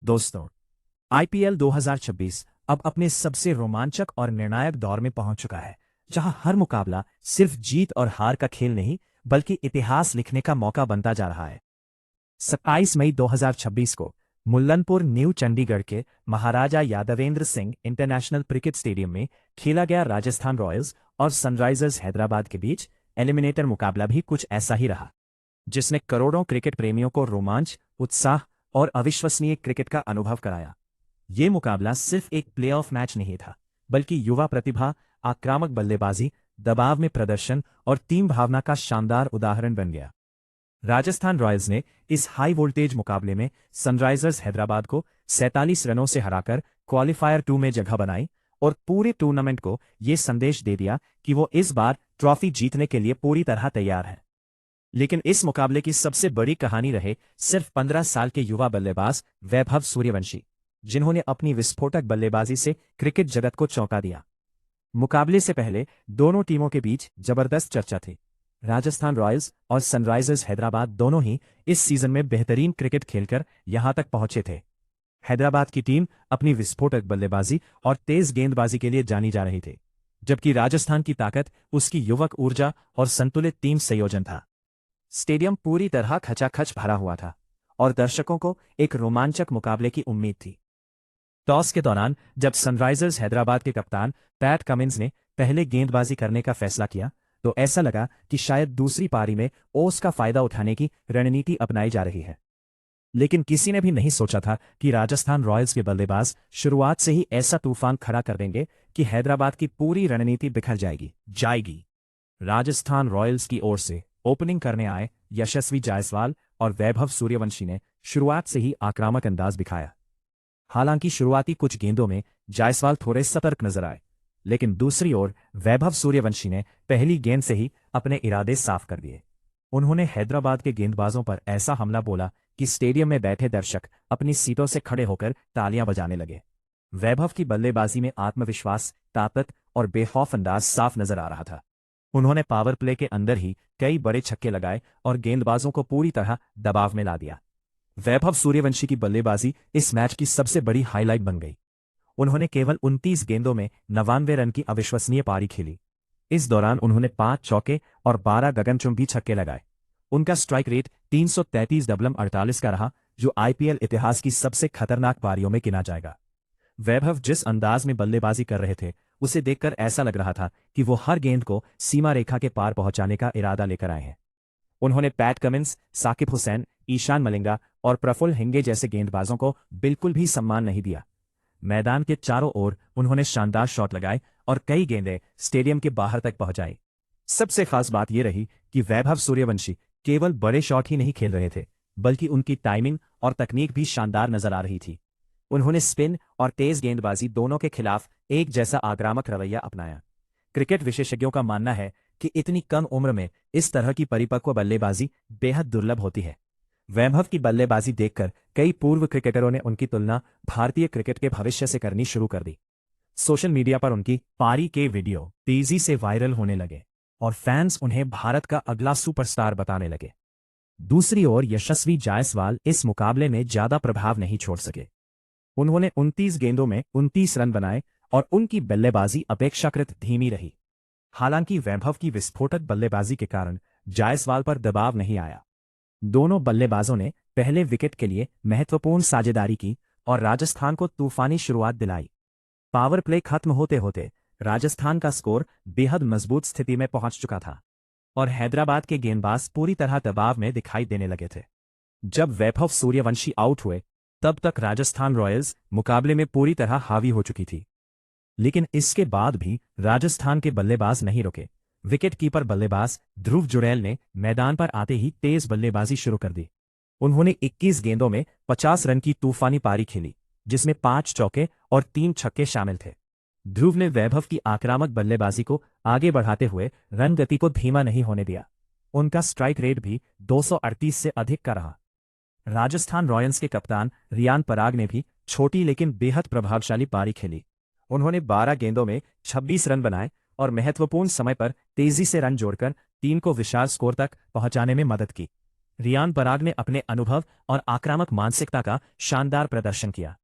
दोस्तों, आईपीएल 2026 अब अपने सबसे रोमांचक और निर्णायक दौर में पहुंच चुका है, जहां हर मुकाबला सिर्फ जीत और हार का खेल नहीं, बल्कि इतिहास लिखने का मौका बनता जा रहा है। 27 मई 2026 को मुल्लनपुर न्यू चंडीगढ़ के Maharaja Yadavindra Singh international cricket stadium में खेला गया राजस्थान रॉयल्स और सनराइजर्स हैदराबाद के बीच एलिमिनेटर मुकाबला भी कुछ ऐसा ही रहा, जिसने करोड़ों क्रिकेट प्रेमियों को रोमांच, उत्साह और अविश्वसनीय क्रिकेट का अनुभव कराया। ये मुकाबला सिर्फ एक प्लेऑफ मैच नहीं था, बल्कि युवा प्रतिभा, आक्रामक बल्लेबाजी, दबाव में प्रदर्शन और टीम भावना का शानदार उदाहरण बन गया। राजस्थान रॉयल्स ने इस हाई वोल्टेज मुकाबले में सनराइजर्स हैदराबाद को 47 रनों से हराकर क्वालिफायर 2 में जगह बनाई और पूरे टूर्नामेंट को ये संदेश दे दिया कि वो इस बार ट्रॉफी जीतने के लिए पूरी तरह तैयार है। लेकिन इस मुकाबले की सबसे बड़ी कहानी रहे सिर्फ 15 साल के युवा बल्लेबाज वैभव सूर्यवंशी, जिन्होंने अपनी विस्फोटक बल्लेबाजी से क्रिकेट जगत को चौंका दिया। मुकाबले से पहले दोनों टीमों के बीच जबरदस्त चर्चा थी। राजस्थान रॉयल्स और सनराइजर्स हैदराबाद दोनों ही इस सीजन में बेहतरीन क्रिकेट खेलकर यहां तक पहुंचे थे। हैदराबाद की टीम अपनी विस्फोटक बल्लेबाजी और तेज गेंदबाजी के लिए जानी जा रही थी, जबकि राजस्थान की ताकत उसकी युवक ऊर्जा और संतुलित टीम संयोजन था। स्टेडियम पूरी तरह खचाखच भरा हुआ था और दर्शकों को एक रोमांचक मुकाबले की उम्मीद थी। टॉस के दौरान जब सनराइजर्स हैदराबाद के कप्तान पैट कमिंस ने पहले गेंदबाजी करने का फैसला किया, तो ऐसा लगा कि शायद दूसरी पारी में ओस का फायदा उठाने की रणनीति अपनाई जा रही है। लेकिन किसी ने भी नहीं सोचा था कि राजस्थान रॉयल्स के बल्लेबाज शुरुआत से ही ऐसा तूफान खड़ा कर देंगे कि हैदराबाद की पूरी रणनीति बिखर जाएगी। राजस्थान रॉयल्स की ओर से ओपनिंग करने आए यशस्वी जायसवाल और वैभव सूर्यवंशी ने शुरुआत से ही आक्रामक अंदाज दिखाया। हालांकि शुरुआती कुछ गेंदों में जायसवाल थोड़े सतर्क नजर आए, लेकिन दूसरी ओर वैभव सूर्यवंशी ने पहली गेंद से ही अपने इरादे साफ कर दिए। उन्होंने हैदराबाद के गेंदबाजों पर ऐसा हमला बोला कि स्टेडियम में बैठे दर्शक अपनी सीटों से खड़े होकर तालियां बजाने लगे। वैभव की बल्लेबाजी में आत्मविश्वास, ताकत और बेखौफ अंदाज साफ नजर आ रहा था। उन्होंने पावर प्ले के अंदर ही कई बड़े छक्के लगाए और गेंदबाजों को पूरी तरह दबाव में ला दिया। वैभव सूर्यवंशी की बल्लेबाजी इस मैच की सबसे बड़ी हाईलाइट बन गई। उन्होंने केवल 29 गेंदों में 99 रन की अविश्वसनीय पारी खेली। इस दौरान उन्होंने 5 चौके और 12 गगनचुंबी छक्के लगाए। उनका स्ट्राइक रेट 333.48 का रहा, जो आईपीएल इतिहास की सबसे खतरनाक पारियों में गिना जाएगा। वैभव जिस अंदाज में बल्लेबाजी कर रहे थे, उसे देखकर ऐसा लग रहा था कि वो हर गेंद को सीमा रेखा के पार पहुंचाने का इरादा लेकर आए हैं। उन्होंने पैट कमिंस, साकिब हुसैन, ईशान मलिंगा और प्रफुल्ल हिंगे जैसे गेंदबाजों को बिल्कुल भी सम्मान नहीं दिया। मैदान के चारों ओर उन्होंने शानदार शॉट लगाए और कई गेंदें स्टेडियम के बाहर तक पहुंचाई। सबसे खास बात यह रही कि वैभव सूर्यवंशी केवल बड़े शॉट ही नहीं खेल रहे थे, बल्कि उनकी टाइमिंग और तकनीक भी शानदार नजर आ रही थी। उन्होंने स्पिन और तेज गेंदबाजी दोनों के खिलाफ एक जैसा आक्रामक रवैया अपनाया। क्रिकेट विशेषज्ञों का मानना है कि इतनी कम उम्र में इस तरह की परिपक्व बल्लेबाजी बेहद दुर्लभ होती है। वैभव की बल्लेबाजी देखकर कई पूर्व क्रिकेटरों ने उनकी तुलना भारतीय क्रिकेट के भविष्य से करनी शुरू कर दी। सोशल मीडिया पर उनकी पारी के वीडियो तेजी से वायरल होने लगे और फैंस उन्हें भारत का अगला सुपरस्टार बताने लगे। दूसरी ओर यशस्वी जायसवाल इस मुकाबले में ज्यादा प्रभाव नहीं छोड़ सके। उन्होंने 29 गेंदों में 29 रन बनाए और उनकी बल्लेबाजी अपेक्षाकृत धीमी रही। हालांकि वैभव की विस्फोटक बल्लेबाजी के कारण जायसवाल पर दबाव नहीं आया। दोनों बल्लेबाजों ने पहले विकेट के लिए महत्वपूर्ण साझेदारी की और राजस्थान को तूफानी शुरुआत दिलाई। पावर प्ले खत्म होते होते राजस्थान का स्कोर बेहद मजबूत स्थिति में पहुंच चुका था और हैदराबाद के गेंदबाज पूरी तरह दबाव में दिखाई देने लगे थे। जब वैभव सूर्यवंशी आउट हुए, तब तक राजस्थान रॉयल्स मुकाबले में पूरी तरह हावी हो चुकी थी। लेकिन इसके बाद भी राजस्थान के बल्लेबाज नहीं रुके। विकेटकीपर बल्लेबाज ध्रुव जुरैल ने मैदान पर आते ही तेज बल्लेबाजी शुरू कर दी। उन्होंने 21 गेंदों में 50 रन की तूफानी पारी खेली, जिसमें 5 चौके और 3 छक्के शामिल थे। ध्रुव ने वैभव की आक्रामक बल्लेबाजी को आगे बढ़ाते हुए रन गति को धीमा नहीं होने दिया। उनका स्ट्राइक रेट भी 238 से अधिक का रहा। राजस्थान रॉयल्स के कप्तान रियान पराग ने भी छोटी लेकिन बेहद प्रभावशाली पारी खेली। उन्होंने 12 गेंदों में 26 रन बनाए और महत्वपूर्ण समय पर तेजी से रन जोड़कर टीम को विशाल स्कोर तक पहुंचाने में मदद की। रियान पराग ने अपने अनुभव और आक्रामक मानसिकता का शानदार प्रदर्शन किया।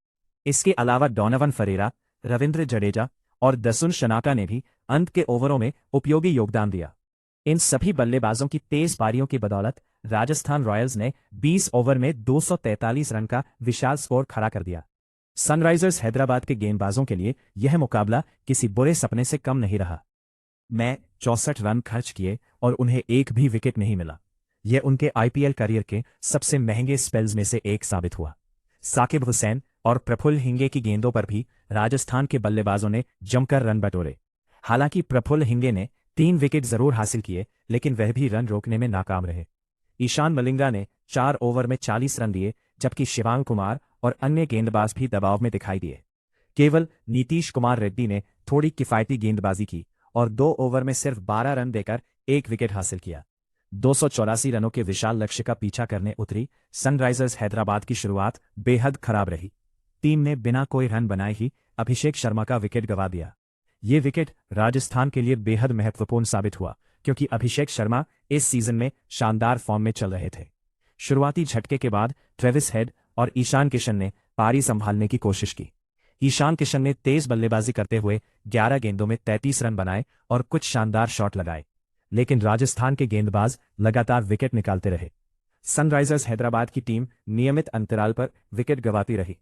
इसके अलावा डोनोवन फरेरा, रविंद्र जडेजा और दसुन शनाका ने भी अंत के ओवरों में उपयोगी योगदान दिया। इन सभी बल्लेबाजों की तेज पारियों की बदौलत राजस्थान रॉयल्स ने 20 ओवर में 243 रन का विशाल स्कोर खड़ा कर दिया। सनराइजर्स हैदराबाद के गेंदबाजों के लिए यह मुकाबला किसी बुरे सपने से कम नहीं रहा। मैं 64 रन खर्च किए और उन्हें एक भी विकेट नहीं मिला। यह उनके आईपीएल करियर के सबसे महंगे स्पेल्स में से एक साबित हुआ। साकिब हुसैन और प्रफुल्ल हिंगे की गेंदों पर भी राजस्थान के बल्लेबाजों ने जमकर रन बटोरे। हालांकि प्रफुल्ल हिंगे ने 3 विकेट जरूर हासिल किए, लेकिन वह भी रन रोकने में नाकाम रहे। ईशान मलिंगा ने 4 ओवर में 40 रन दिए, जबकि शिवांग कुमार और अन्य गेंदबाज भी दबाव में दिखाई दिए। केवल नीतीश कुमार रेड्डी ने थोड़ी किफायती गेंदबाजी की और 2 ओवर में सिर्फ 12 रन देकर 1 विकेट हासिल किया। 284 रनों के विशाल लक्ष्य का पीछा करने उतरी सनराइजर्स हैदराबाद की शुरुआत बेहद खराब रही। टीम ने बिना कोई रन बनाए ही अभिषेक शर्मा का विकेट गंवा दिया। ये विकेट राजस्थान के लिए बेहद महत्वपूर्ण साबित हुआ, क्योंकि अभिषेक शर्मा इस सीजन में शानदार फॉर्म में चल रहे थे। शुरुआती झटके के बाद ट्रेविस हेड और ईशान किशन ने पारी संभालने की कोशिश की। ईशान किशन ने तेज बल्लेबाजी करते हुए 11 गेंदों में 33 रन बनाए और कुछ शानदार शॉट लगाए, लेकिन राजस्थान के गेंदबाज लगातार विकेट निकालते रहे। सनराइजर्स हैदराबाद की टीम नियमित अंतराल पर विकेट गंवाती रही।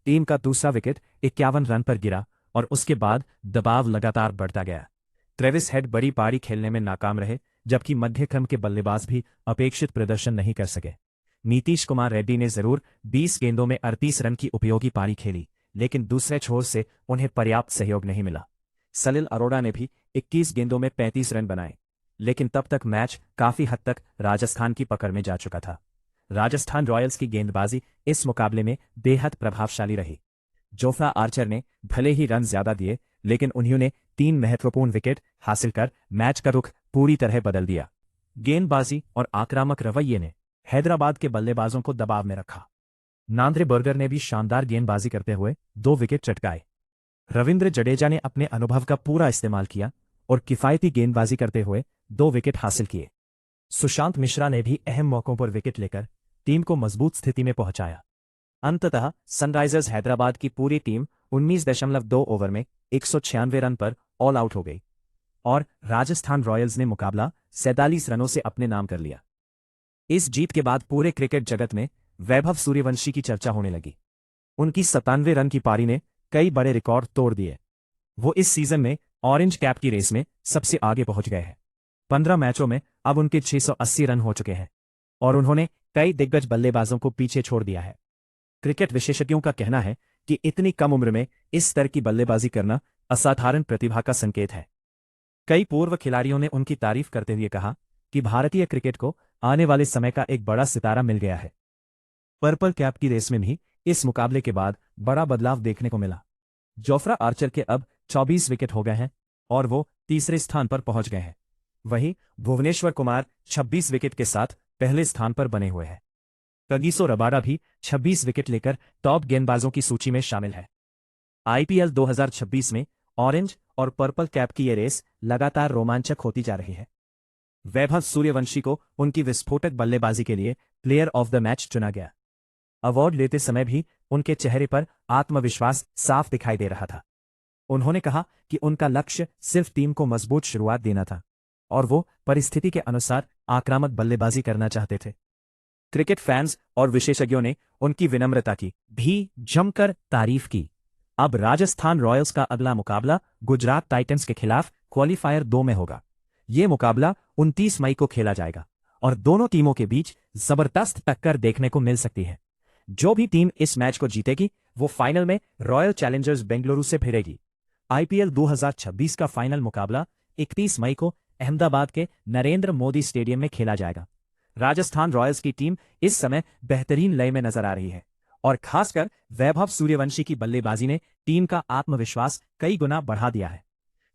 टीम का दूसरा विकेट 51 रन पर गिरा और उसके बाद दबाव लगातार बढ़ता गया। ट्रेविस हेड बड़ी पारी खेलने में नाकाम रहे, जबकि मध्यक्रम के बल्लेबाज भी अपेक्षित प्रदर्शन नहीं कर सके। नीतीश कुमार रेड्डी ने जरूर 20 गेंदों में 38 रन की उपयोगी पारी खेली, लेकिन दूसरे छोर से उन्हें पर्याप्त सहयोग नहीं मिला। सलिल अरोड़ा ने भी 21 गेंदों में 35 रन बनाए, लेकिन तब तक मैच काफी हद तक राजस्थान की पकड़ में जा चुका था। राजस्थान रॉयल्स की गेंदबाजी इस मुकाबले में बेहद प्रभावशाली रही। जोफ्रा आर्चर ने भले ही रन ज्यादा दिए, लेकिन उन्होंने 3 महत्वपूर्ण विकेट हासिल कर मैच का रुख पूरी तरह बदल दिया। गेंदबाजी और आक्रामक रवैये ने हैदराबाद के बल्लेबाजों को दबाव में रखा। नांद्रे बर्गर ने भी शानदार गेंदबाजी करते हुए 2 विकेट चटकाए। रविंद्र जडेजा ने अपने अनुभव का पूरा इस्तेमाल किया और किफायती गेंदबाजी करते हुए 2 विकेट हासिल किए। सुशांत मिश्रा ने भी अहम मौकों पर विकेट लेकर टीम को मजबूत स्थिति में पहुंचाया। अंततः सनराइजर्स हैदराबाद की पूरी टीम 19.2 ओवर में 196 रन पर ऑल आउट हो गई और राजस्थान रॉयल्स ने मुकाबला 47 रनों से अपने नाम कर लिया। इस जीत के बाद पूरे क्रिकेट जगत में वैभव सूर्यवंशी की चर्चा होने लगी। उनकी 97 रन की पारी ने कई बड़े रिकॉर्ड तोड़ दिए। वो इस सीजन में ऑरेंज कैप की रेस में सबसे आगे पहुंच गए हैं। 15 मैचों में अब उनके 680 रन हो चुके हैं और उन्होंने कई दिग्गज बल्लेबाजों को पीछे छोड़ दिया है। क्रिकेट विशेषज्ञों का कहना है कि इतनी कम उम्र में इस स्तर की बल्लेबाजी करना असाधारण प्रतिभा का संकेत है। कई पूर्व खिलाड़ियों ने उनकी तारीफ करते हुए कहा कि भारतीय क्रिकेट को आने वाले समय का एक बड़ा सितारा मिल गया है। पर्पल कैप की रेस में भी इस मुकाबले के बाद बड़ा बदलाव देखने को मिला। जोफ्रा आर्चर के अब 24 विकेट हो गए हैं और वो तीसरे स्थान पर पहुंच गए हैं। वहीं भुवनेश्वर कुमार 26 विकेट के साथ पहले स्थान पर बने हुए हैं। कगिसो रबाडा भी 26 विकेट लेकर टॉप गेंदबाजों की सूची में शामिल है। आईपीएल 2026 में ऑरेंज और पर्पल कैप की ये रेस लगातार रोमांचक होती जा रही है। वैभव सूर्यवंशी को उनकी विस्फोटक बल्लेबाजी के लिए प्लेयर ऑफ द मैच चुना गया। अवार्ड लेते समय भी उनके चेहरे पर आत्मविश्वास साफ दिखाई दे रहा था। उन्होंने कहा कि उनका लक्ष्य सिर्फ टीम को मजबूत शुरुआत देना था और वो परिस्थिति के अनुसार आक्रामक बल्लेबाजी करना चाहते थे। क्रिकेट फैंस और विशेषज्ञों ने उनकी विनम्रता की भी जमकर तारीफ की। अब राजस्थान रॉयल्स का अगला मुकाबला गुजरात टाइटंस के खिलाफ क्वालीफायर 2 में होगा। ये मुकाबला 29 मई को खेला जाएगा और दोनों टीमों के बीच जबरदस्त टक्कर देखने को मिल सकती है। जो भी टीम इस मैच को जीतेगी वो फाइनल में रॉयल चैलेंजर्स बेंगलुरु से भिड़ेगी। आईपीएल 2026 का फाइनल मुकाबला 31 मई को अहमदाबाद के नरेंद्र मोदी स्टेडियम में खेला जाएगा। राजस्थान रॉयल्स की टीम इस समय बेहतरीन लय में नजर आ रही है और खासकर वैभव सूर्यवंशी की बल्लेबाजी ने टीम का आत्मविश्वास कई गुना बढ़ा दिया है।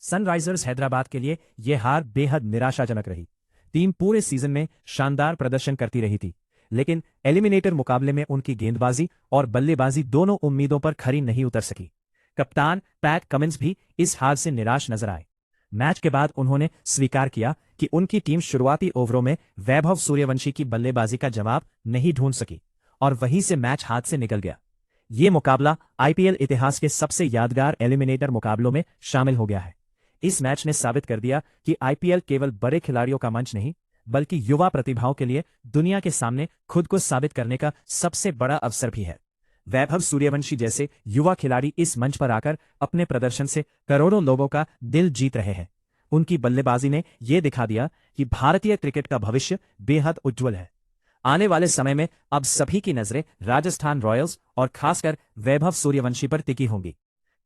सनराइजर्स हैदराबाद के लिए यह हार बेहद निराशाजनक रही। टीम पूरे सीजन में शानदार प्रदर्शन करती रही थी, लेकिन एलिमिनेटर मुकाबले में उनकी गेंदबाजी और बल्लेबाजी दोनों उम्मीदों पर खरी नहीं उतर सकी। कप्तान पैट कमिंस भी इस हार से निराश नजर आए। मैच के बाद उन्होंने स्वीकार किया कि उनकी टीम शुरुआती ओवरों में वैभव सूर्यवंशी की बल्लेबाजी का जवाब नहीं ढूंढ सकी और वहीं से मैच हाथ से निकल गया। ये मुकाबला आईपीएल इतिहास के सबसे यादगार एलिमिनेटर मुकाबलों में शामिल हो गया है। इस मैच ने साबित कर दिया कि आईपीएल केवल बड़े खिलाड़ियों का मंच नहीं, बल्कि युवा प्रतिभाओं के लिए दुनिया के सामने खुद को साबित करने का सबसे बड़ा अवसर भी है। वैभव सूर्यवंशी जैसे युवा खिलाड़ी इस मंच पर आकर अपने प्रदर्शन से करोड़ों लोगों का दिल जीत रहे हैं। उनकी बल्लेबाजी ने यह दिखा दिया कि भारतीय क्रिकेट का भविष्य बेहद उज्जवल है। आने वाले समय में अब सभी की नजरें राजस्थान रॉयल्स और खासकर वैभव सूर्यवंशी पर टिकी होंगी।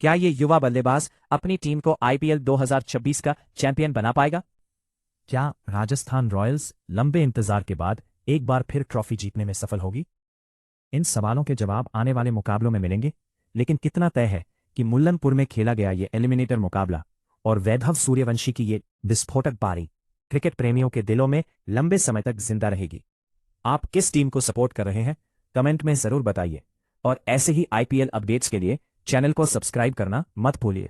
क्या ये युवा बल्लेबाज अपनी टीम को आईपीएल 2026 का चैंपियन बना पाएगा? क्या राजस्थान रॉयल्स लंबे इंतजार के बाद एक बार फिर ट्रॉफी जीतने में सफल होगी? इन सवालों के जवाब आने वाले मुकाबलों में मिलेंगे, लेकिन कितना तय है कि मुल्लनपुर में खेला गया ये एलिमिनेटर मुकाबला और वैभव सूर्यवंशी की ये विस्फोटक पारी क्रिकेट प्रेमियों के दिलों में लंबे समय तक जिंदा रहेगी। आप किस टीम को सपोर्ट कर रहे हैं, कमेंट में जरूर बताइए और ऐसे ही आईपीएल अपडेट्स के लिए चैनल को सब्सक्राइब करना मत भूलिए।